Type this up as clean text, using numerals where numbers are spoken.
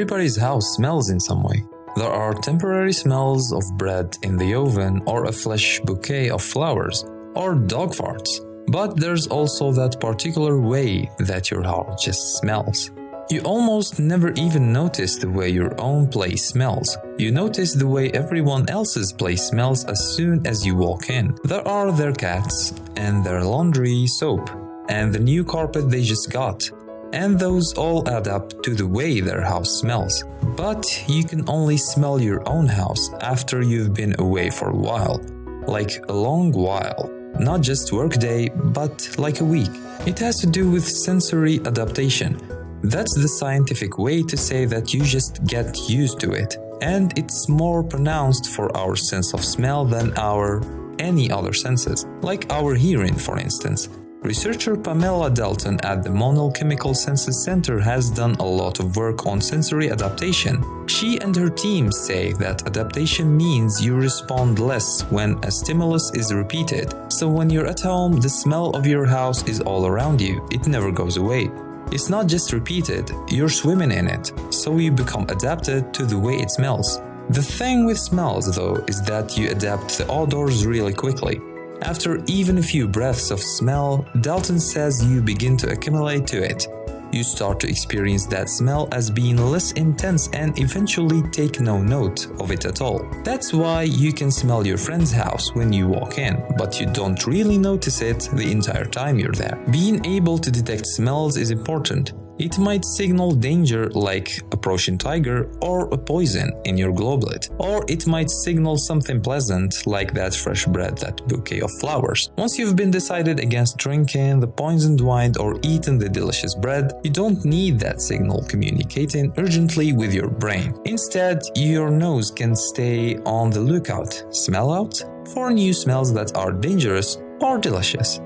Everybody's house smells in some way. There are temporary smells of bread in the oven, or a fresh bouquet of flowers, or dog farts. But there's also that particular way that your house just smells. You almost never even notice the way your own place smells. You notice the way everyone else's place smells as soon as you walk in. There are their cats, and their laundry soap, and the new carpet they just got. And those all add up to the way their house smells. But you can only smell your own house after you've been away for a while. Like a long while. Not just workday, but like a week. It has to do with sensory adaptation. That's the scientific way to say that you just get used to it. And it's more pronounced for our sense of smell than our any other senses. Like our hearing, for instance. Researcher Pamela Dalton at the Monal Chemical Senses Center has done a lot of work on sensory adaptation. She and her team say that adaptation means you respond less when a stimulus is repeated. So when you're at home, the smell of your house is all around you. It never goes away. It's not just repeated, you're swimming in it, so you become adapted to the way it smells. The thing with smells, though, is that you adapt the odors really quickly. After even a few breaths of smell, Dalton says you begin to accumulate to it. You start to experience that smell as being less intense and eventually take no note of it at all. That's why you can smell your friend's house when you walk in, but you don't really notice it the entire time you're there. Being able to detect smells is important. It might signal danger like approaching tiger or a poison in your goblet. Or it might signal something pleasant like that fresh bread, that bouquet of flowers. Once you've been decided against drinking the poisoned wine or eating the delicious bread, you don't need that signal communicating urgently with your brain. Instead, your nose can stay on the lookout, smell out, for new smells that are dangerous or delicious.